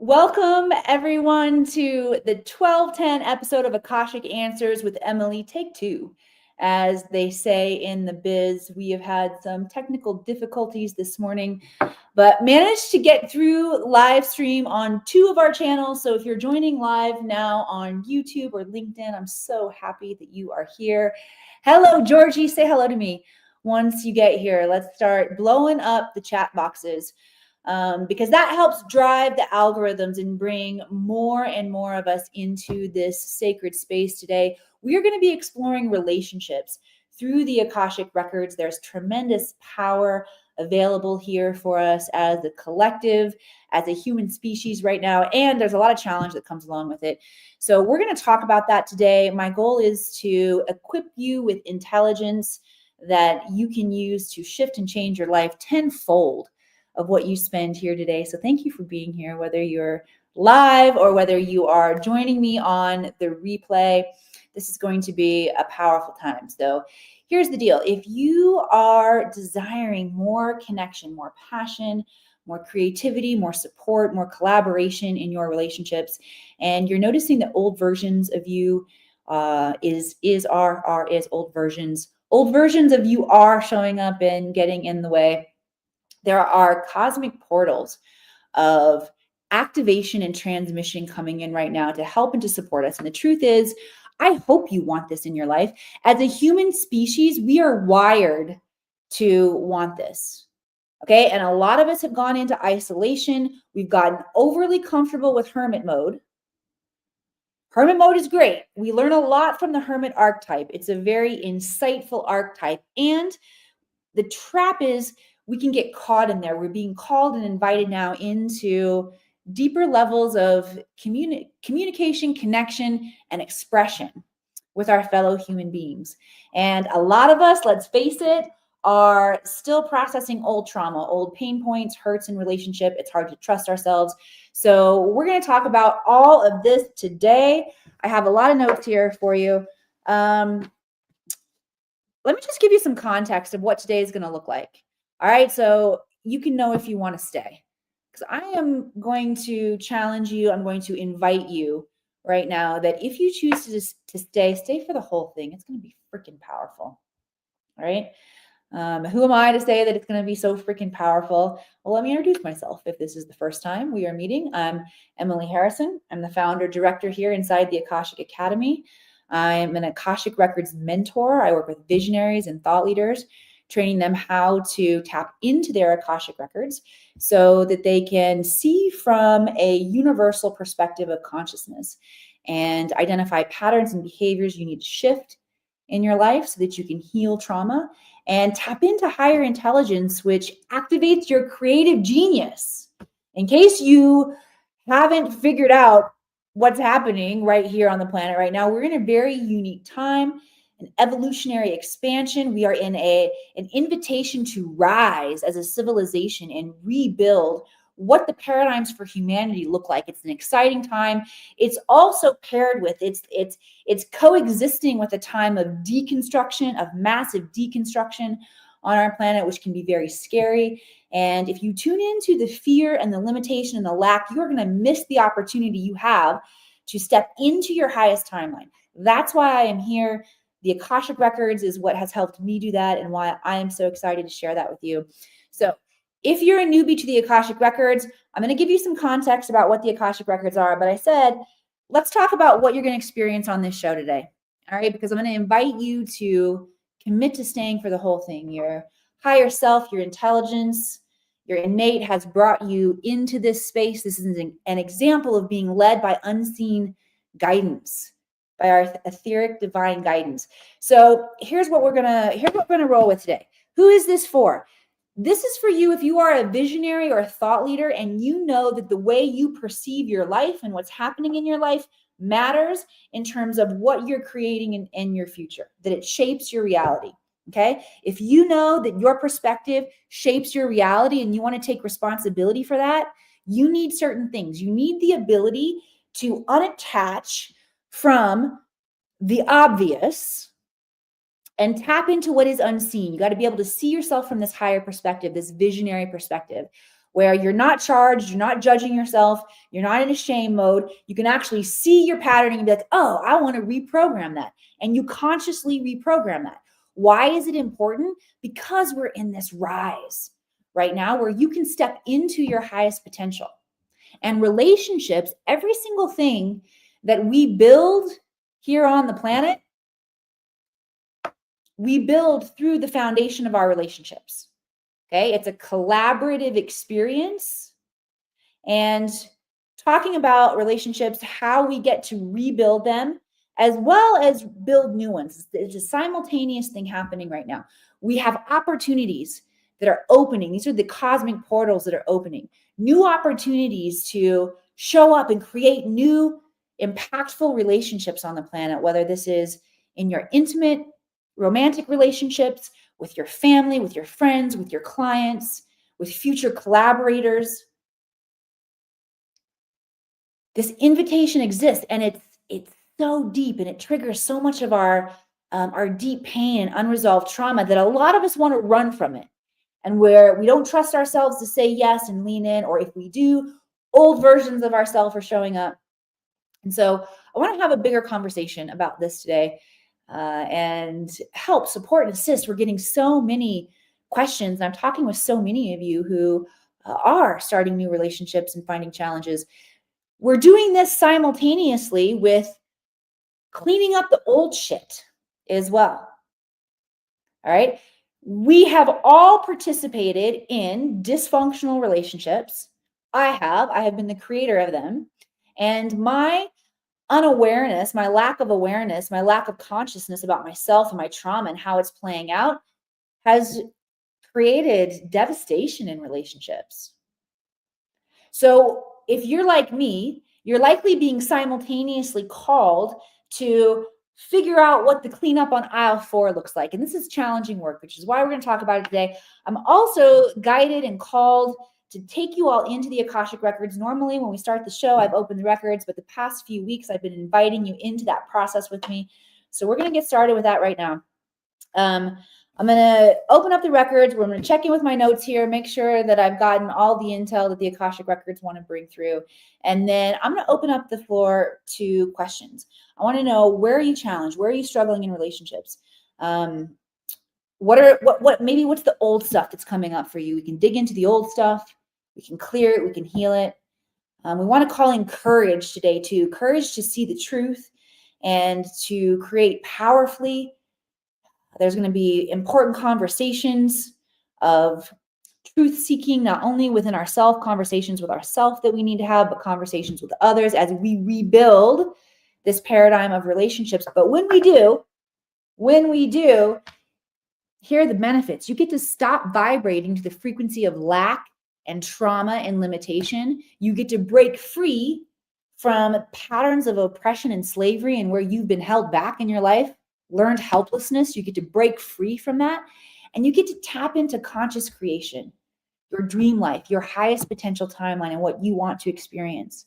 Welcome, everyone, to the 1210 episode of Akashic Answers with Emily, take two. As they say in the biz, we have had some technical difficulties this morning, but managed to get through live stream on two of our channels. So if you're joining live now on YouTube or LinkedIn, I'm so happy that you are here. Hello, Georgie. Say hello to me once you get here. Let's start blowing up the chat boxes. Because that helps drive the algorithms and bring more and more of us into this sacred space today. We are going to be exploring relationships through the Akashic Records. There's tremendous power available here for us as a collective, as a human species right now, and there's a lot of challenge that comes along with it. So we're going to talk about that today. My goal is to equip you with intelligence that you can use to shift and change your life tenfold of what you spend here today. So thank you for being here, whether you're live or whether you are joining me on the replay. This is going to be a powerful time. So here's the deal. If you are desiring more connection, more passion, more creativity, more support, more collaboration in your relationships, and you're noticing that old versions of you is old versions of you are showing up and getting in the way, there are cosmic portals of activation and transmission coming in right now to help and to support us. And the truth is, I hope you want this in your life. As a human species, we are wired to want this. Okay. And a lot of us have gone into isolation. We've gotten overly comfortable with hermit mode. Hermit mode is great. We learn a lot from the hermit archetype. It's a very insightful archetype. And the trap is we can get caught in there. We're being called and invited now into deeper levels of communication, connection, and expression with our fellow human beings. And a lot of us, let's face it, are still processing old trauma, old pain points, hurts in relationship. It's hard to trust ourselves. So we're going to talk about all of this today. I have a lot of notes here for you. Let me just give you some context of what today is going to look like. All right, so you can know if you want to stay, because I am going to challenge you. I'm going to invite you right now that if you choose to stay for the whole thing. It's going to be freaking powerful. All right. Who am I to say that it's going to be so freaking powerful? Well, let me introduce myself. If this is the first time we are meeting, I'm Emily Harrison. I'm the founder director here inside the Akashic Academy. I'm an Akashic Records mentor. I work with visionaries and thought leaders, training them how to tap into their Akashic Records so that they can see from a universal perspective of consciousness and identify patterns and behaviors you need to shift in your life so that you can heal trauma and tap into higher intelligence, which activates your creative genius. In case you haven't figured out what's happening right here on the planet right now, we're in a very unique time, an evolutionary expansion. We are in an invitation to rise as a civilization and rebuild what the paradigms for humanity look like. It's an exciting time. It's also paired with, it's coexisting with a time of deconstruction, of massive deconstruction on our planet, which can be very scary. And if you tune into the fear and the limitation and the lack, you're going to miss the opportunity you have to step into your highest timeline. That's why I am here. The Akashic Records is what has helped me do that, and why I am so excited to share that with you. So if you're a newbie to the Akashic Records, I'm going to give you some context about what the Akashic Records are. But I said, let's talk about what you're going to experience on this show today. All right, because I'm going to invite you to commit to staying for the whole thing. Your higher self, your intelligence, your innate has brought you into this space. This is an example of being led by unseen guidance, by our etheric divine guidance. So here's what we're gonna roll with today. Who is this for? This is for you if you are a visionary or a thought leader and you know that the way you perceive your life and what's happening in your life matters in terms of what you're creating in your future, that it shapes your reality. Okay. If you know that your perspective shapes your reality and you want to take responsibility for that, you need certain things. You need the ability to unattach from the obvious and tap into what is unseen. You got to be able to see yourself from this higher perspective, this visionary perspective. where you're not charged, you're not judging yourself, you're not in a shame mode. You can actually see your pattern and be like, oh, I want to reprogram that. And you consciously reprogram that. Why is it important? Because we're in this rise right now where you can step into your highest potential. And relationships, every single thing that we build here on the planet, we build through the foundation of our relationships. Okay, it's a collaborative experience. And talking about relationships, how we get to rebuild them, as well as build new ones. It's a simultaneous thing happening right now. We have opportunities that are opening. These are the cosmic portals that are opening. New opportunities to show up and create new, impactful relationships on the planet, whether this is in your intimate, romantic relationships, with your family, with your friends, with your clients, with future collaborators. This invitation exists, and it's so deep, and it triggers so much of our deep pain and unresolved trauma that a lot of us want to run from it, and where we don't trust ourselves to say yes and lean in, or if we do, old versions of ourselves are showing up. And so I want to have a bigger conversation about this today, and help support and assist. We're getting so many questions, and I'm talking with so many of you who are starting new relationships and finding challenges. We're doing this simultaneously with cleaning up the old shit as well. All right. We have all participated in dysfunctional relationships. I have been the creator of them. And my unawareness, my lack of awareness, my lack of consciousness about myself and my trauma and how it's playing out has created devastation in relationships. So if you're like me, you're likely being simultaneously called to figure out what the cleanup on aisle 4 looks like. And this is challenging work, which is why we're going to talk about it today. I'm also guided and called to take you all into the Akashic Records. Normally, when we start the show, I've opened the records, but the past few weeks, I've been inviting you into that process with me. So we're going to get started with that right now. I'm going to open up the records. We're going to check in with my notes here, make sure that I've gotten all the intel that the Akashic Records want to bring through. And then I'm going to open up the floor to questions. I want to know, where are you challenged? Where are you struggling in relationships? What's the old stuff that's coming up for you? We can dig into the old stuff. We can clear it. We can heal it. We want to call in courage today too. Courage to see the truth and to create powerfully. There's going to be important conversations of truth seeking, not only within ourselves, conversations with ourselves that we need to have, but conversations with others as we rebuild this paradigm of relationships. But when we do, here are the benefits. You get to stop vibrating to the frequency of lack and trauma and limitation. You get to break free from patterns of oppression and slavery and where you've been held back in your life, learned helplessness. You get to break free from that. And you get to tap into conscious creation, your dream life, your highest potential timeline, and what you want to experience.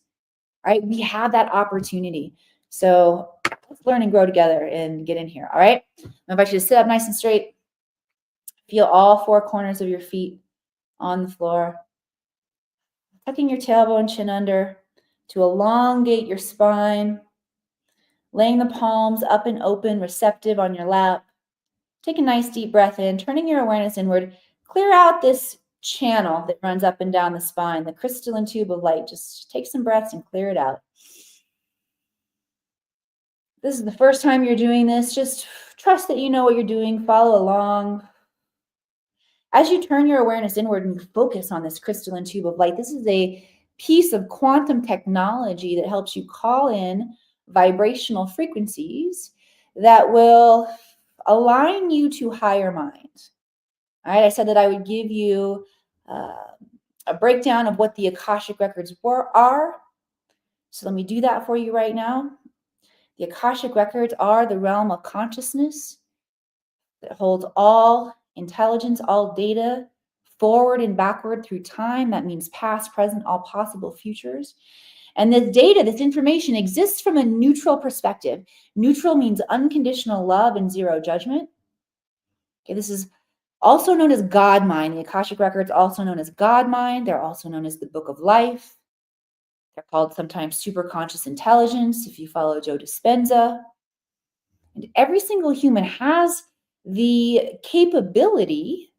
All right. We have that opportunity. So let's learn and grow together and get in here. All right. I invite you to sit up nice and straight. Feel all 4 corners of your feet on the floor. Tucking your tailbone, chin under, to elongate your spine. Laying the palms up and open, receptive on your lap. Take a nice deep breath in, turning your awareness inward. Clear out this channel that runs up and down the spine, the crystalline tube of light. Just take some breaths and clear it out. This is the first time you're doing this. Just trust that you know what you're doing. Follow along. As you turn your awareness inward and focus on this crystalline tube of light, this is a piece of quantum technology that helps you call in vibrational frequencies that will align you to higher mind. All right, I said that I would give you a breakdown of what the Akashic Records are. So let me do that for you right now. The Akashic Records are the realm of consciousness that holds all intelligence, all data, forward and backward through time. That means past, present, all possible futures. And this data, this information exists from a neutral perspective. Neutral means unconditional love and zero judgment. Okay, this is also known as God Mind. The Akashic Records, also known as God Mind. They're also known as the Book of Life. They're called sometimes superconscious intelligence if you follow Joe Dispenza. And every single human has the capability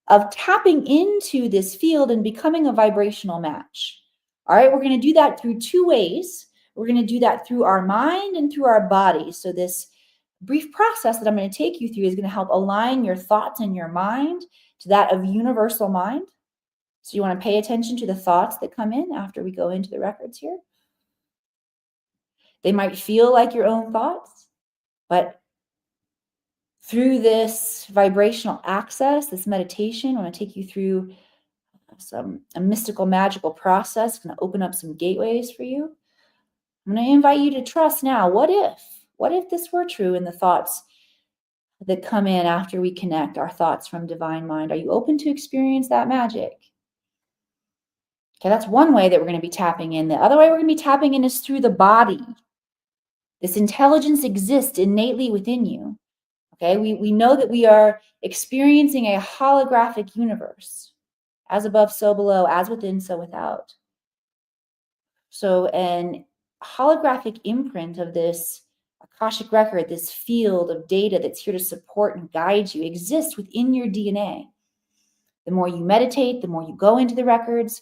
of tapping into this field and becoming a vibrational match. All right, we're going to do that through two ways. We're going to do that through our mind and through our body. So this brief process that I'm going to take you through is going to help align your thoughts and your mind to that of universal mind. So you want to pay attention to the thoughts that come in after we go into the records here. They might feel like your own thoughts, but through this vibrational access, this meditation, I want to take you through a mystical, magical process. Going to open up some gateways for you. I'm going to invite you to trust now. What if this were true in the thoughts that come in after we connect, our thoughts from divine mind? Are you open to experience that magic? Okay, that's one way that we're going to be tapping in. The other way we're going to be tapping in is through the body. This intelligence exists innately within you. Okay, we know that we are experiencing a holographic universe. As above, so below, as within, so without. So an holographic imprint of this Akashic record, this field of data that's here to support and guide you, exists within your DNA. The more you meditate, the more you go into the records,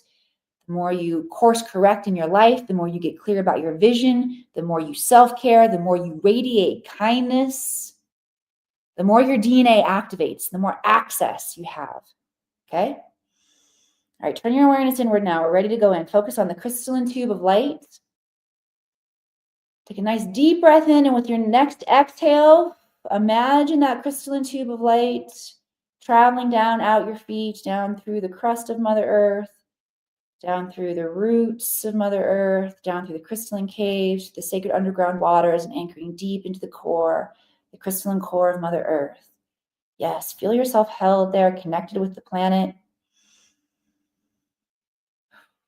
the more you course correct in your life, the more you get clear about your vision, the more you self-care, the more you radiate kindness, the more your DNA activates, the more access you have. Okay? All right, turn your awareness inward now. We're ready to go in. Focus on the crystalline tube of light. Take a nice deep breath in, and with your next exhale, imagine that crystalline tube of light traveling down out your feet, down through the crust of Mother Earth, down through the roots of Mother Earth, down through the crystalline caves, the sacred underground waters, and anchoring deep into the core, the crystalline core of Mother Earth. Yes, feel yourself held there, connected with the planet.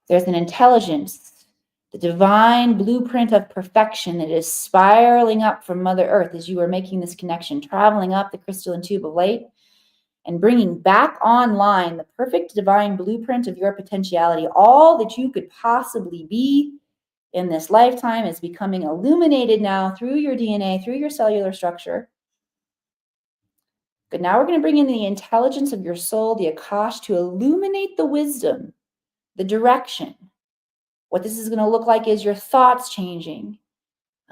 There's an intelligence, the divine blueprint of perfection that is spiraling up from Mother Earth as you are making this connection, traveling up the crystalline tube of light and bringing back online the perfect divine blueprint of your potentiality. All that you could possibly be in this lifetime is becoming illuminated now through your DNA, through your cellular structure. But now we're going to bring in the intelligence of your soul, the Akash, to illuminate the wisdom, the direction. What this is going to look like is your thoughts changing,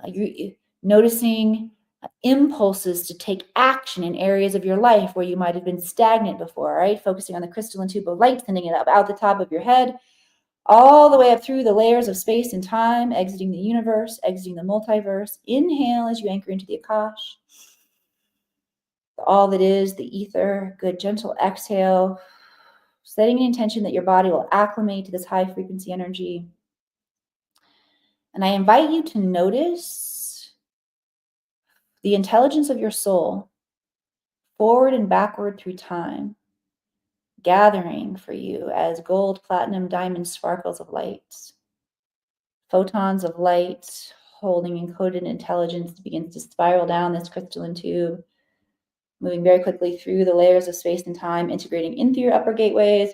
you noticing impulses to take action in areas of your life where you might have been stagnant before, right? Focusing on the crystalline tube of light, sending it up out the top of your head, all the way up through the layers of space and time, exiting the universe, exiting the multiverse. Inhale as you anchor into the Akash. All that is, the ether. Good, gentle exhale, setting an intention that your body will acclimate to this high frequency energy. And I invite you to notice the intelligence of your soul forward and backward through time, gathering for you as gold, platinum, diamond sparkles of light. Photons of light holding encoded intelligence begins to spiral down this crystalline tube, moving very quickly through the layers of space and time, integrating in through your upper gateways,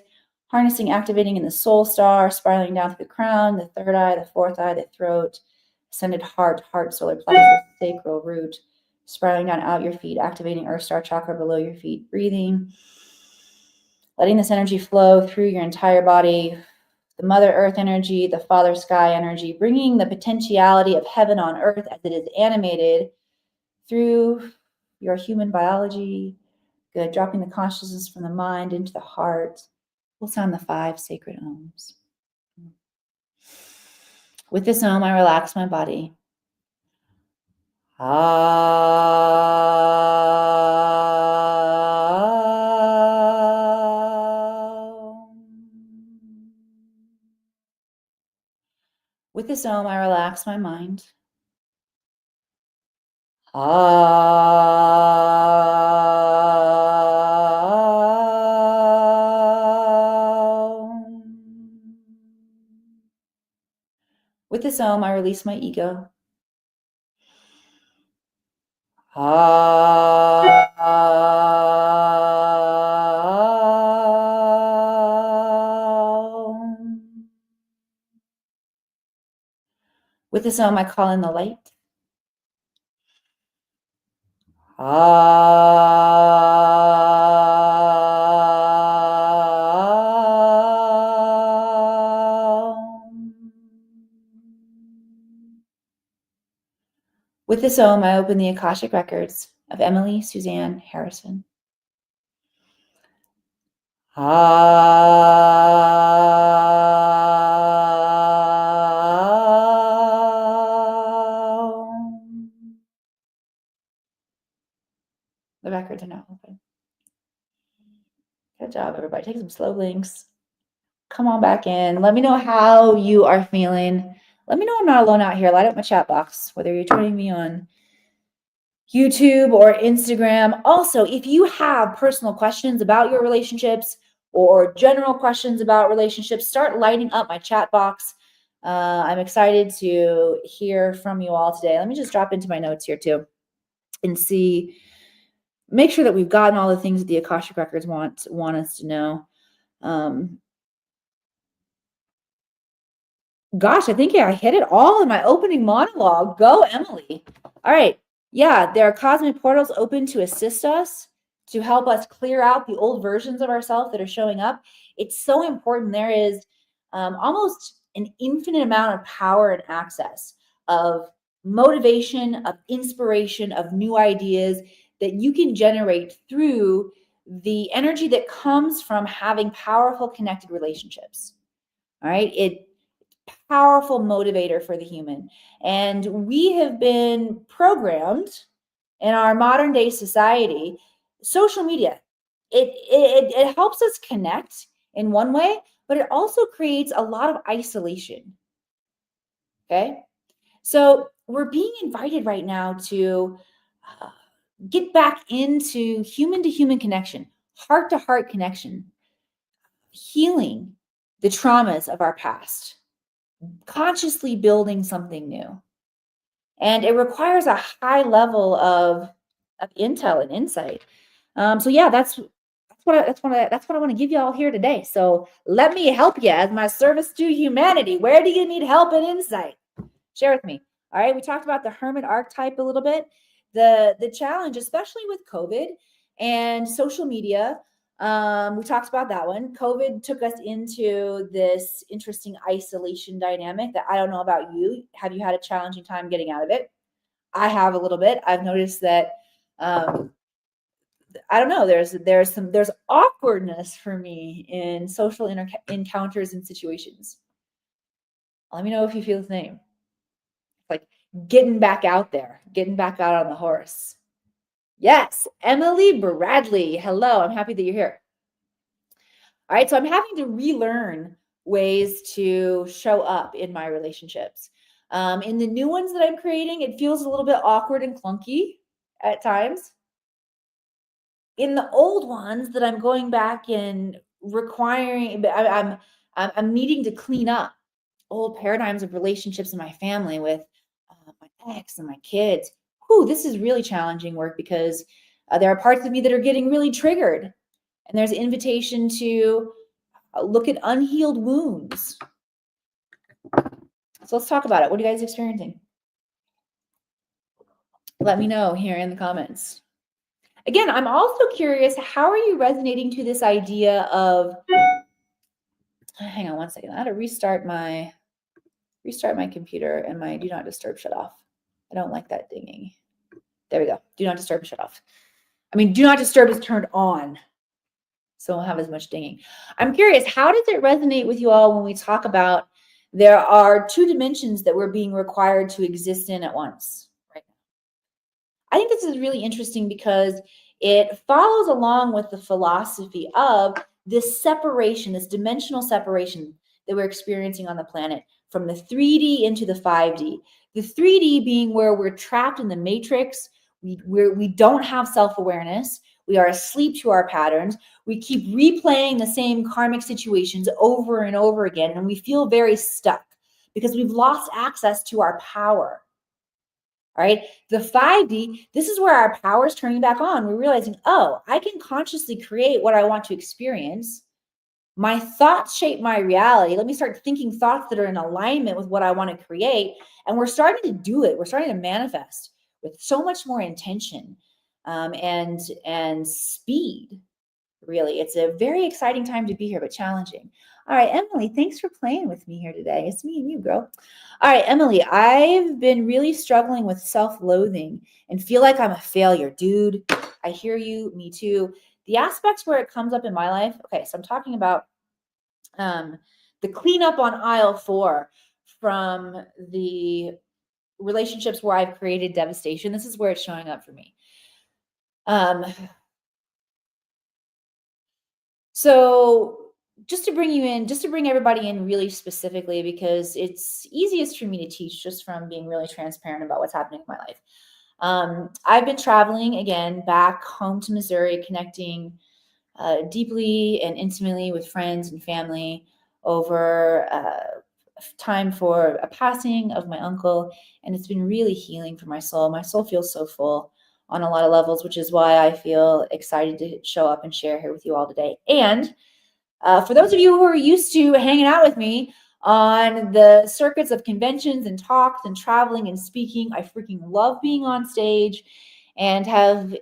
harnessing, activating in the soul star, spiraling down through the crown, the third eye, the fourth eye, the throat, ascended heart, solar plexus, sacral root, spiraling down out your feet, activating earth star chakra below your feet, breathing, letting this energy flow through your entire body, the Mother Earth energy, the Father Sky energy, bringing the potentiality of heaven on earth as it is animated through your human biology. Good, dropping the consciousness from the mind into the heart. We'll sound the 5 sacred ohms. With this ohm, I relax my body. With this ohm, I relax my mind. With this ohm, I release my ego. With this I call in the light. With this I open the Akashic Records of Emily Suzanne Harrison. The records are now open. Good job, everybody. Take some slow blinks. Come on back in. Let me know how you are feeling. Let me know I'm not alone out here. Light up my chat box, whether you're joining me on YouTube or Instagram. Also, if you have personal questions about your relationships or general questions about relationships, start lighting up my chat box. I'm excited to hear from you all today. Let me just drop into my notes here too and see, make sure that we've gotten all the things that the Akashic Records want us to know. Gosh, I think I hit it all in my opening monologue. Go, Emily. All right. Yeah, there are cosmic portals open to assist us, to help us clear out the old versions of ourselves that are showing up. It's so important. There is almost an infinite amount of power and access of motivation, of inspiration, of new ideas that you can generate through the energy that comes from having powerful connected relationships. All right. Powerful motivator for the human. And we have been programmed in our modern day society, social media. It helps us connect in one way, but it also creates a lot of isolation. Okay. So we're being invited right now to get back into human to human connection, heart to heart connection, healing the traumas of our past, consciously building something new. And it requires a high level of intel and insight. So yeah, that's what I want to give you all here today. So let me help you as my service to humanity. Where do you need help and insight? Share with me. All right, we talked about the hermit archetype a little bit. The challenge, especially with COVID and social media, we talked about that one. COVID took us into this interesting isolation dynamic that I don't know about you. Have you had a challenging time getting out of it? I have a little bit. I've noticed that I don't know, there's awkwardness for me in social encounters and situations. Let me know if you feel the same. Like getting back out there, getting back out on the horse. Yes, Emily Bradley. Hello, I'm happy that you're here. All right, so I'm having to relearn ways to show up in my relationships. In the new ones that I'm creating, it feels a little bit awkward and clunky at times. In the old ones that I'm going back and requiring, I'm needing to clean up old paradigms of relationships in my family with my ex and my kids. Whew, this is really challenging work because there are parts of me that are getting really triggered. And there's an invitation to look at unhealed wounds. So let's talk about it. What are you guys experiencing? Let me know here in the comments. Again, I'm also curious, how are you resonating to this idea of, hang on one second, I had to restart my computer and my do not disturb shut off. I don't like that dinging. There we go. Do not disturb shut off. I mean, do not disturb is turned on, so I won't have as much dinging. I'm curious, how does it resonate with you all when we talk about there are two dimensions that we're being required to exist in at once? Right. I think this is really interesting because it follows along with the philosophy of this separation, this dimensional separation that we're experiencing on the planet from the 3D into the 5D. The 3D being where we're trapped in the matrix. We don't have self-awareness. We are asleep to our patterns. We keep replaying the same karmic situations over and over again, and we feel very stuck because we've lost access to our power. All right. The 5D, this is where our power is turning back on. We're realizing, oh, I can consciously create what I want to experience. My thoughts shape my reality. Let me start thinking thoughts that are in alignment with what I want to create. And we're starting to do it. We're starting to manifest with so much more intention, and speed. Really, it's a very exciting time to be here, but challenging. All right, Emily, thanks for playing with me here today. It's me and you, girl. All right, Emily, I've been really struggling with self-loathing and feel like I'm a failure. Dude, I hear you. Me too. The aspects where it comes up in my life. Okay, so I'm talking about the cleanup on aisle 4 from the relationships where I've created devastation. This is where it's showing up for me. So just to bring you in, just to bring everybody in really specifically, because it's easiest for me to teach just from being really transparent about what's happening in my life. I've been traveling again back home to Missouri, connecting deeply and intimately with friends and family over time for a passing of my uncle. And it's been really healing for my soul. My soul feels so full on a lot of levels, which is why I feel excited to show up and share here with you all today. And for those of you who are used to hanging out with me on the circuits of conventions and talks and traveling and speaking, I freaking love being on stage and have,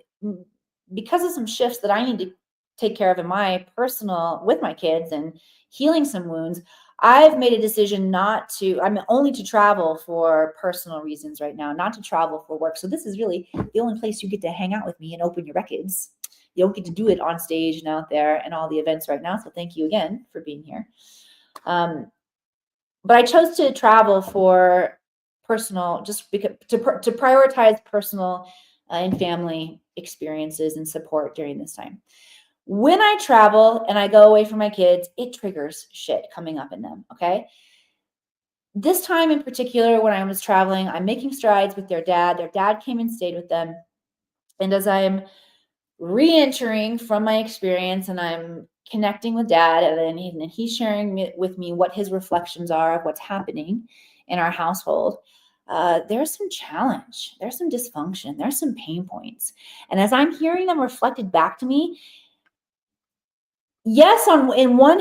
because of some shifts that I need to take care of in my personal, with my kids and healing some wounds, I've made a decision I'm only to travel for personal reasons right now, not to travel for work. So this is really the only place you get to hang out with me and open your records. You don't get to do it on stage and out there and all the events right now. So thank you again for being here. But I chose to travel for personal, just because to prioritize personal and family experiences and support during this time. When I travel and I go away from my kids, it triggers shit coming up in them. Okay. This time in particular, when I was traveling, I'm making strides with their dad. Their dad came and stayed with them. And as I'm re-entering from my experience and I'm connecting with dad, and then he's sharing with me what his reflections are of what's happening in our household, there's some challenge, there's some dysfunction, there's some pain points. And as I'm hearing them reflected back to me, yes, on one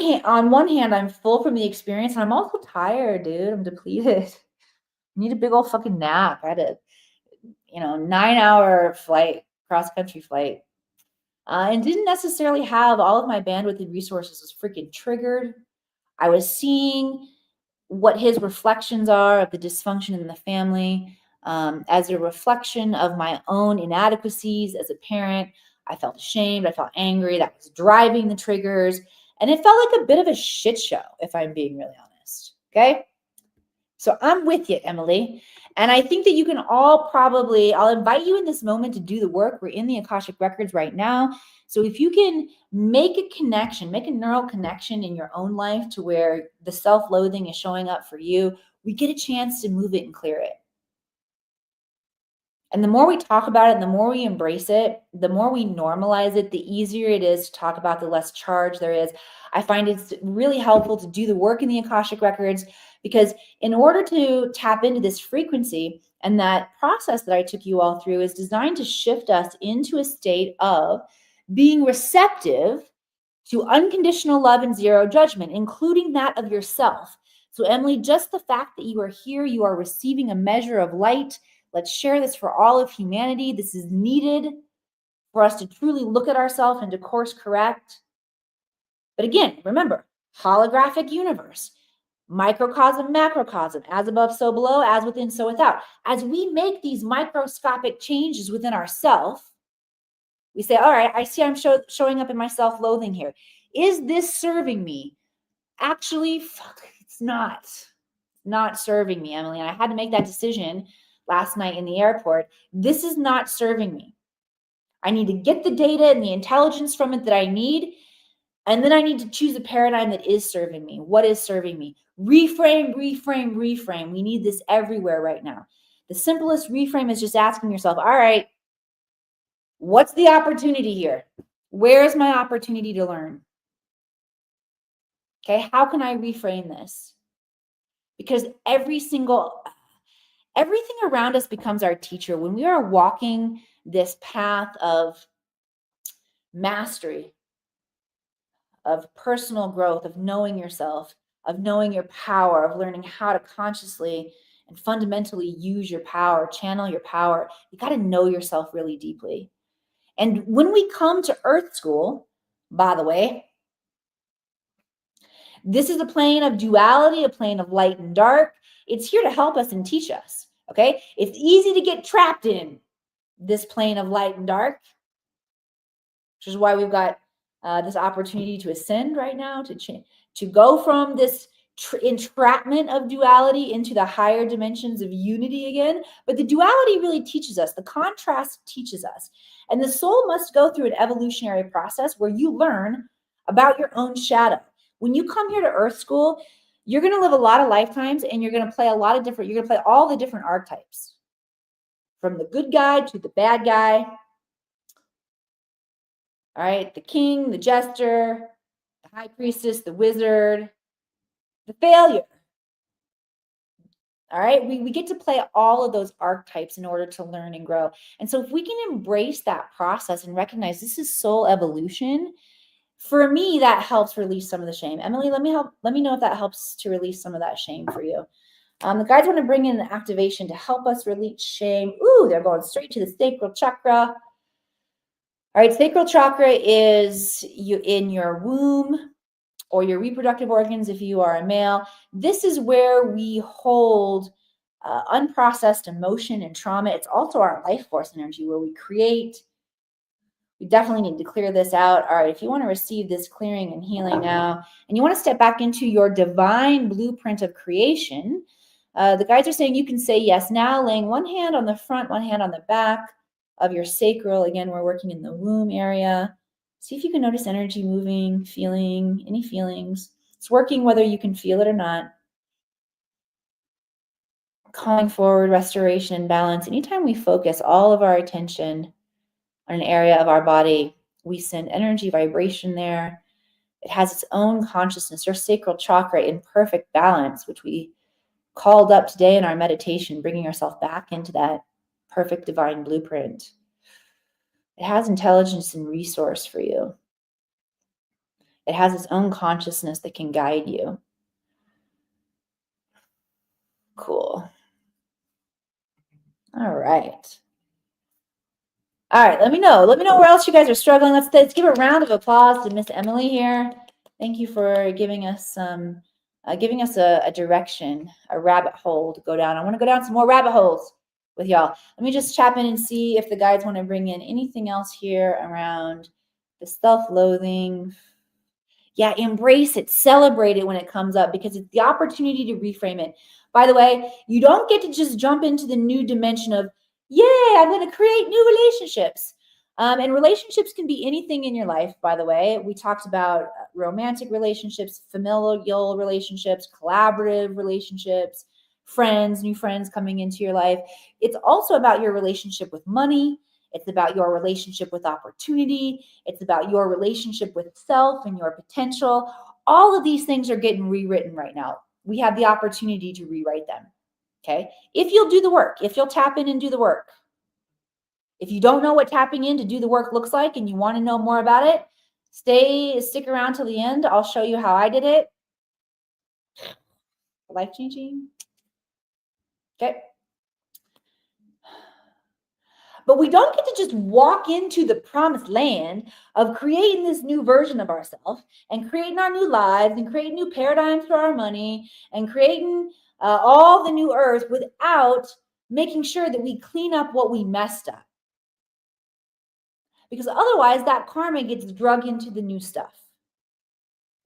hand, I'm full from the experience, and I'm also tired, dude. I'm depleted. I need a big old fucking nap. I had a 9-hour flight, cross-country flight. And didn't necessarily have all of my bandwidth and resources was freaking triggered. I was seeing what his reflections are of the dysfunction in the family, as a reflection of my own inadequacies as a parent. I felt ashamed. I felt angry. That was driving the triggers. And it felt like a bit of a shit show, if I'm being really honest. Okay. So I'm with you, Emily. And I think that you can all I'll invite you in this moment to do the work. We're in the Akashic Records right now. So if you can make a connection, make a neural connection in your own life to where the self-loathing is showing up for you, we get a chance to move it and clear it. And the more we talk about it, and the more we embrace it, the more we normalize it, the easier it is to talk about, the less charge there is. I find it's really helpful to do the work in the Akashic Records, because in order to tap into this frequency, and that process that I took you all through is designed to shift us into a state of being receptive to unconditional love and zero judgment, including that of yourself. So, Emily, just the fact that you are here, you are receiving a measure of light. Let's share this for all of humanity. This is needed for us to truly look at ourselves and to course correct. But again, remember, holographic universe, microcosm, macrocosm, as above, so below, as within, so without. As we make these microscopic changes within ourselves, we say, all right, I see I'm showing up in my self-loathing here. Is this serving me? Actually, it's not serving me, Emily. And I had to make that decision last night in the airport. This is not serving me. I need to get the data and the intelligence from it that I need. And then I need to choose a paradigm that is serving me. What is serving me? Reframe, reframe, reframe. We need this everywhere right now. The simplest reframe is just asking yourself, all right, what's the opportunity here? Where's my opportunity to learn? Okay, how can I reframe this? Because everything around us becomes our teacher. When we are walking this path of mastery, of personal growth, of knowing yourself, of knowing your power, of learning how to consciously and fundamentally use your power, channel your power. You got to know yourself really deeply. And when we come to Earth School, by the way, this is a plane of duality, a plane of light and dark. It's here to help us and teach us. Okay. It's easy to get trapped in this plane of light and dark, which is why we've got this opportunity to ascend right now, to go from this entrapment of duality into the higher dimensions of unity again. But the duality really teaches us, the contrast teaches us. And the soul must go through an evolutionary process where you learn about your own shadow. When you come here to Earth School, you're going to live a lot of lifetimes, and you're going to play a lot of different, you're going to play all the different archetypes, from the good guy to the bad guy. All right, the king, the jester, the high priestess, the wizard, the failure. All right, we get to play all of those archetypes in order to learn and grow. And so if we can embrace that process and recognize this is soul evolution, for me, that helps release some of the shame. Emily, let me know if that helps to release some of that shame for you. The guides want to bring in an activation to help us release shame. Ooh, they're going straight to the sacral chakra. All right, sacral chakra is in your womb or your reproductive organs if you are a male. This is where we hold unprocessed emotion and trauma. It's also our life force energy where we create. We definitely need to clear this out. All right, if you want to receive this clearing and healing now, and you want to step back into your divine blueprint of creation, the guides are saying you can say yes now, laying one hand on the front, one hand on the back of your sacral. Again, we're working in the womb area. See if you can notice energy moving, feeling, any feelings. It's working whether you can feel it or not. Calling forward, restoration, and balance. Anytime we focus all of our attention on an area of our body, we send energy, vibration there. It has its own consciousness. Your sacral chakra in perfect balance, which we called up today in our meditation, bringing ourselves back into that perfect divine blueprint. It has intelligence and resource for you. It has its own consciousness that can guide you. Cool. All right. All right, let me know. Let me know where else you guys are struggling. Let's give a round of applause to Miss Emily here. Thank you for giving us a direction, a rabbit hole to go down. I want to go down some more rabbit holes with y'all. Let me just tap in and see if the guides want to bring in anything else here around the self-loathing. Yeah, embrace it, celebrate it when it comes up, because it's the opportunity to reframe it. By the way, you don't get to just jump into the new dimension of, yay, I'm going to create new relationships. And relationships can be anything in your life, by the way. We talked about romantic relationships, familial relationships, collaborative relationships, friends, new friends coming into your life. It's also about your relationship with money. It's about your relationship with opportunity. It's about your relationship with self and your potential. All of these things are getting rewritten right now. We have the opportunity to rewrite them. Okay. If you'll do the work, if you'll tap in and do the work. If you don't know what tapping in to do the work looks like and you want to know more about it, stick around till the end. I'll show you how I did it. Life-changing. Okay. But we don't get to just walk into the promised land of creating this new version of ourselves and creating our new lives and creating new paradigms for our money and creating all the new earth without making sure that we clean up what we messed up. Because otherwise that karma gets drug into the new stuff.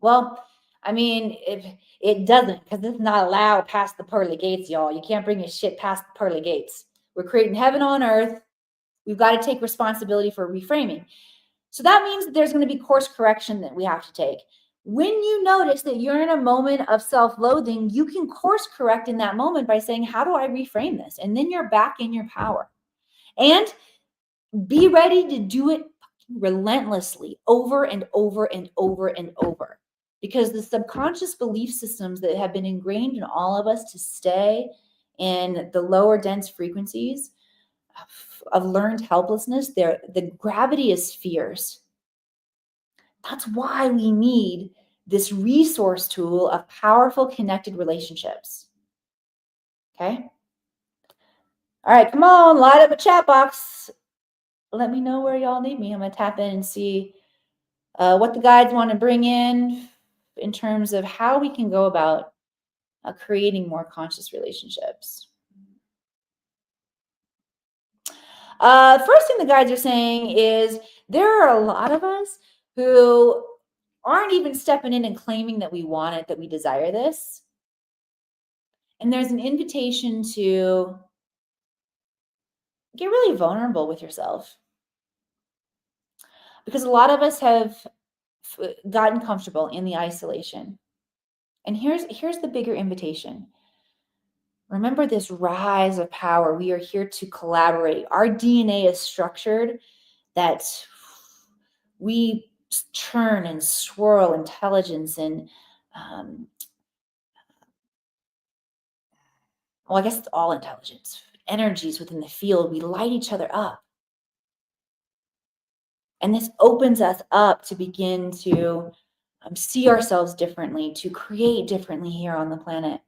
Well, I mean, if it doesn't, because it's not allowed past the pearly gates, y'all. You can't bring your shit past the pearly gates. We're creating heaven on earth. We've got to take responsibility for reframing. So that means that there's going to be course correction that we have to take. When you notice that you're in a moment of self-loathing, you can course correct in that moment by saying, how do I reframe this? And then you're back in your power. And be ready to do it relentlessly over and over and over and over. Because the subconscious belief systems that have been ingrained in all of us to stay in the lower dense frequencies of learned helplessness, the gravity is fears. That's why we need this resource tool of powerful connected relationships. Okay? All right, come on, light up a chat box. Let me know where y'all need me. I'm going to tap in and see what the guides want to bring in terms of how we can go about creating more conscious relationships. First thing the guides are saying is there are a lot of us who aren't even stepping in and claiming that we want it, that we desire this. And there's an invitation to get really vulnerable with yourself. Because a lot of us have gotten comfortable in the isolation. And here's the bigger invitation. Remember this rise of power. We are here to collaborate. Our DNA is structured that we churn and swirl intelligence and well, I guess it's all intelligence, energies within the field. We light each other up. And this opens us up to begin to see ourselves differently, to create differently here on the planet.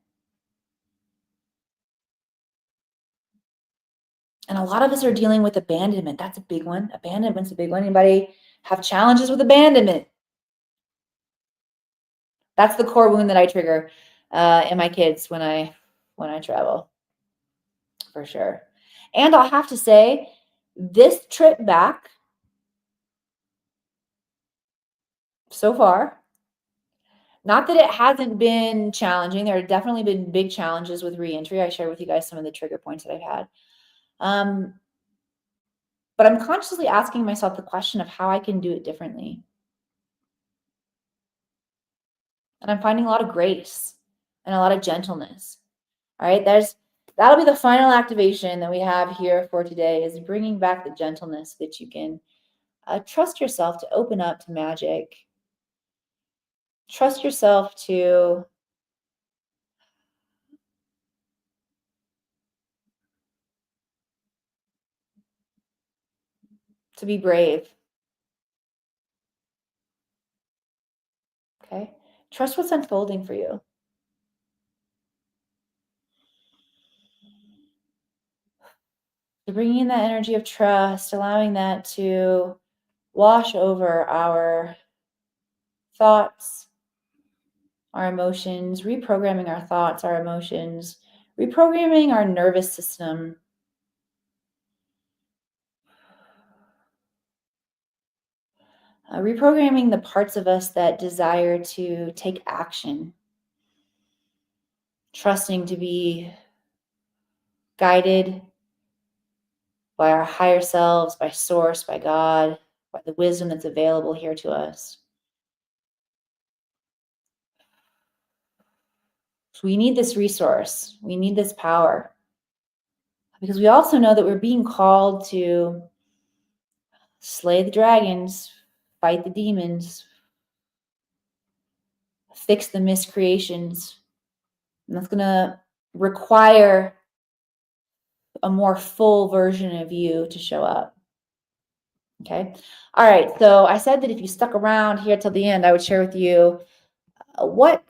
And a lot of us are dealing with abandonment. That's a big one. Abandonment's a big one. Anybody have challenges with abandonment? That's the core wound that I trigger in my kids when I travel, for sure. And I'll have to say, this trip back so far, not that it hasn't been challenging. There have definitely been big challenges with reentry. I shared with you guys some of the trigger points that I've had. But I'm consciously asking myself the question of how I can do it differently. And I'm finding a lot of grace and a lot of gentleness. All right, that'll be the final activation that we have here for today, is bringing back the gentleness that you can trust yourself to open up to magic. Trust yourself to be brave. Okay, trust what's unfolding for you. So bringing in that energy of trust, allowing that to wash over our thoughts, our emotions, reprogramming our thoughts, our emotions, reprogramming our nervous system. Reprogramming the parts of us that desire to take action, trusting to be guided by our higher selves, by Source, by God, by the wisdom that's available here to us. So we need this resource. We need this power. Because we also know that we're being called to slay the dragons, fight the demons, fix the miscreations. And that's going to require a more full version of you to show up. Okay. All right. So I said that if you stuck around here till the end, I would share with you what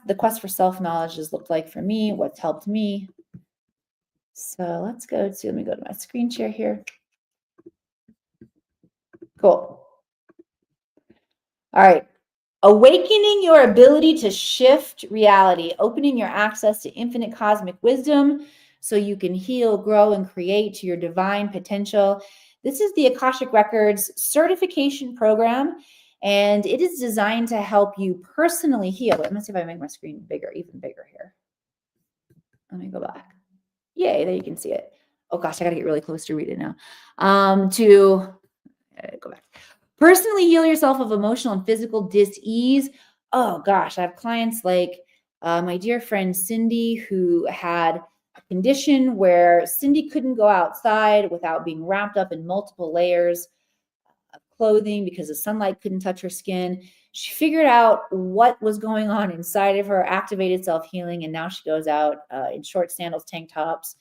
the quest for self-knowledge has looked like for me, what's helped me. So let me go to my screen share here. Cool. All right. Awakening your ability to shift reality, opening your access to infinite cosmic wisdom so you can heal, grow, and create to your divine potential. This is the Akashic Records certification program, and it is designed to help you personally heal. Let me see if I make my screen bigger, even bigger here. Let me go back. Yay, there you can see it. Oh gosh, I got to get really close to read it now. Go back. Personally heal yourself of emotional and physical dis-ease. Oh gosh, I have clients like my dear friend Cindy, who had a condition where Cindy couldn't go outside without being wrapped up in multiple layers of clothing because the sunlight couldn't touch her skin. She figured out what was going on inside of her, activated self-healing, and now she goes out in short sandals, tank tops,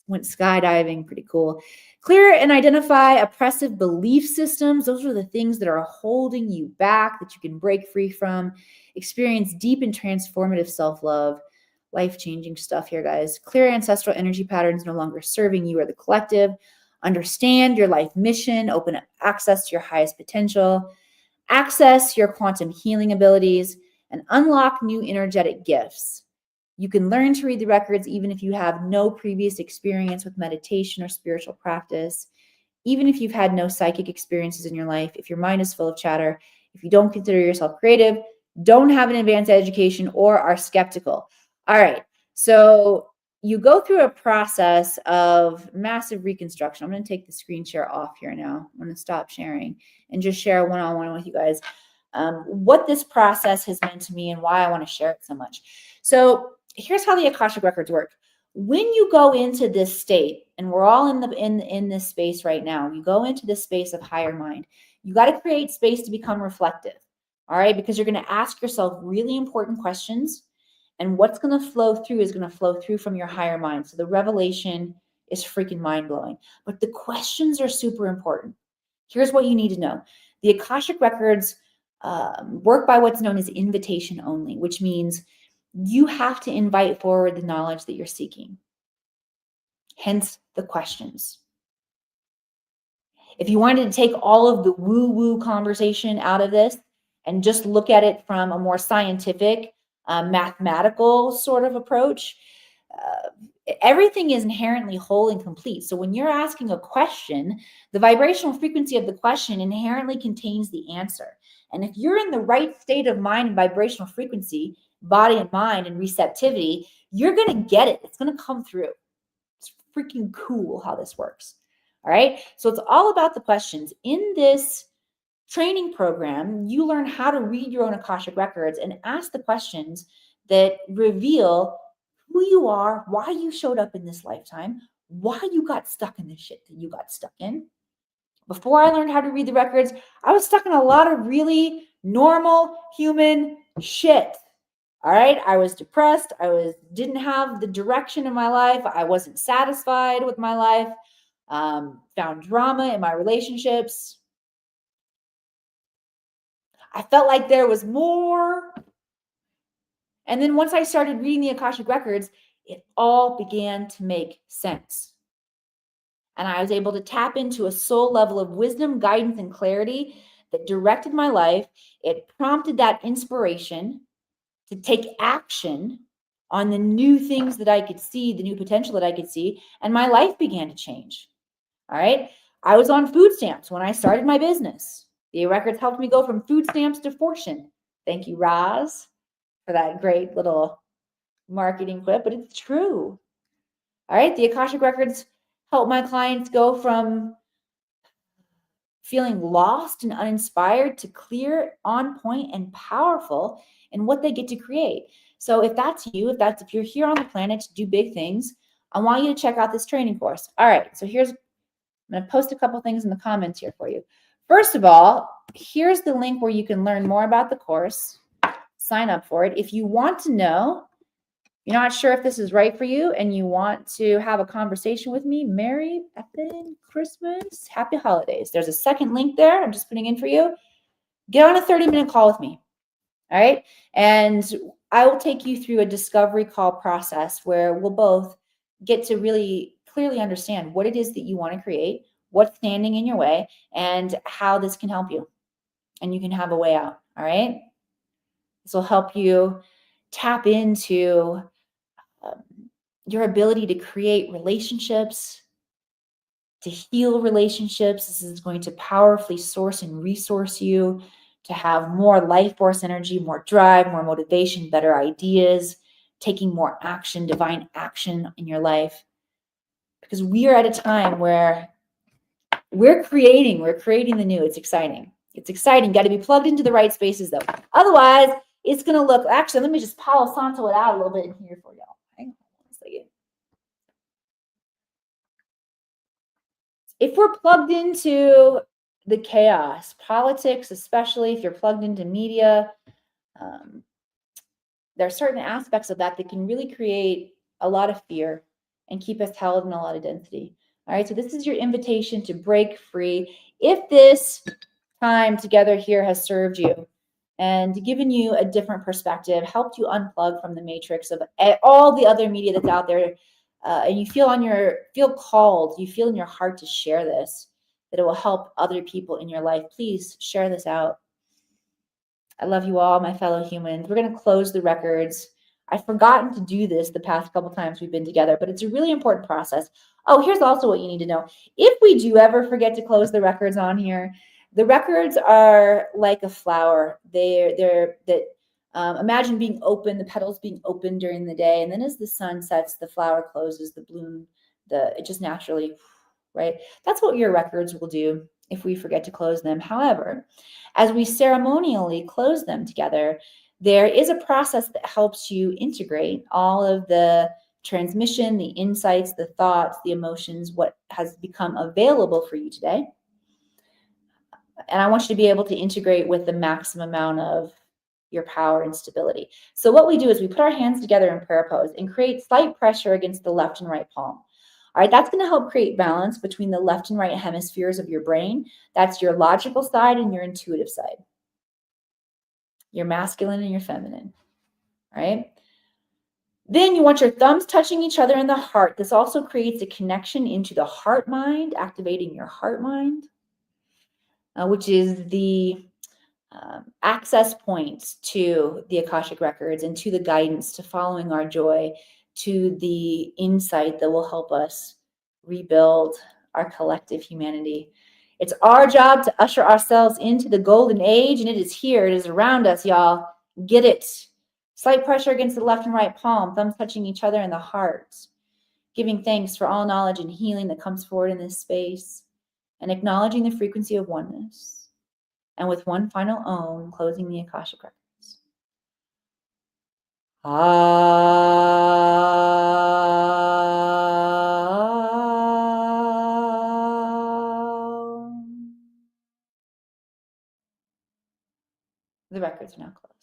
went skydiving, pretty cool. Clear and identify oppressive belief systems. Those are the things that are holding you back that you can break free from. Experience deep and transformative self-love. Life-changing stuff here, guys. Clear ancestral energy patterns no longer serving you or the collective. Understand your life mission. Open up access to your highest potential. Access your quantum healing abilities and unlock new energetic gifts. You can learn to read the records even if you have no previous experience with meditation or spiritual practice, even if you've had no psychic experiences in your life, if your mind is full of chatter, if you don't consider yourself creative, don't have an advanced education, or are skeptical. All right, so you go through a process of massive reconstruction. I'm going to take the screen share off here now. I'm going to stop sharing and just share one-on-one with you guys what this process has meant to me and why I want to share it so much. So here's how the Akashic Records work. When you go into this state, and we're all in this space right now, you go into this space of higher mind. You got to create space to become reflective, all right? Because you're going to ask yourself really important questions, and what's going to flow through is going to flow through from your higher mind. So the revelation is freaking mind-blowing, but the questions are super important. Here's what you need to know. The Akashic Records work by what's known as invitation only, which means you have to invite forward the knowledge that you're seeking. Hence the questions. If you wanted to take all of the woo-woo conversation out of this and just look at it from a more scientific, mathematical sort of approach, everything is inherently whole and complete. So when you're asking a question, the vibrational frequency of the question inherently contains the answer. And if you're in the right state of mind and vibrational frequency, body and mind and receptivity, you're going to get it. It's going to come through. It's freaking cool how this works. All right. So it's all about the questions. In this training program, you learn how to read your own Akashic Records and ask the questions that reveal who you are, why you showed up in this lifetime, why you got stuck in the shit that you got stuck in. Before I learned how to read the records, I was stuck in a lot of really normal human shit. All right. I was depressed. Didn't have the direction in my life. I wasn't satisfied with my life. Found drama in my relationships. I felt like there was more. And then once I started reading the Akashic Records, it all began to make sense. And I was able to tap into a soul level of wisdom, guidance, and clarity that directed my life. It prompted that inspiration to take action on the new things that I could see, the new potential that I could see, and my life began to change. All right. I was on food stamps when I started my business. The records helped me go from food stamps to fortune. Thank you, Roz, for that great little marketing quip, but it's true. All right. The Akashic Records help my clients go from feeling lost and uninspired to clear, on point, and powerful in what they get to create. So if that's you, if you're here on the planet to do big things, I want you to check out this training course. All right. So I'm going to post a couple things in the comments here for you. First of all, here's the link where you can learn more about the course. Sign up for it. If you want to know, you're not sure if this is right for you and you want to have a conversation with me, Merry effing Christmas, Happy Holidays. There's a second link there. I'm just putting in for you. Get on a 30-minute call with me. All right. And I will take you through a discovery call process where we'll both get to really clearly understand what it is that you want to create, what's standing in your way, and how this can help you. And you can have a way out. All right. This will help you tap into your ability to create relationships, to heal relationships. This is going to powerfully source and resource you to have more life force energy, more drive, more motivation, better ideas, taking more action, divine action in your life. Because we are at a time where we're creating the new. It's exciting. It's exciting. Got to be plugged into the right spaces though. Otherwise, it's going to look, actually, let me just Palo Santo it out a little bit in here for y'all. Hang on one second. If we're plugged into the chaos, politics, especially if you're plugged into media, there are certain aspects of that that can really create a lot of fear and keep us held in a lot of density. All right, so this is your invitation to break free. If this time together here has served you and given you a different perspective, helped you unplug from the matrix of all the other media that's out there, and you feel called, you feel in your heart to share this, that it will help other people in your life, please share this out. I love you all, my fellow humans. We're going to close the records. I've forgotten to do this the past couple times we've been together, but it's a really important process. Oh, here's also what you need to know. If we do ever forget to close the records on here, the records are like a flower. Imagine being open, the petals being open during the day, and then as the sun sets, the flower closes, the bloom, it just naturally, right? That's what your records will do if we forget to close them. However, as we ceremonially close them together, there is a process that helps you integrate all of the transmission, the insights, the thoughts, the emotions, what has become available for you today. And I want you to be able to integrate with the maximum amount of your power and stability. So what we do is we put our hands together in prayer pose and create slight pressure against the left and right palm. All right, that's going to help create balance between the left and right hemispheres of your brain. That's your logical side and your intuitive side, your masculine and your feminine. All right. Then you want your thumbs touching each other in the heart. This also creates a connection into the heart mind, activating your heart mind, which is the access points to the Akashic Records and to the guidance, to following our joy, to the insight that will help us rebuild our collective humanity. It's our job to usher ourselves into the golden age, and it is here. It is around us, y'all. Get it. Slight pressure against the left and right palm, thumbs touching each other in the heart, giving thanks for all knowledge and healing that comes forward in this space, and acknowledging the frequency of oneness. And with one final Om, closing the Akashic Records. The records are now closed.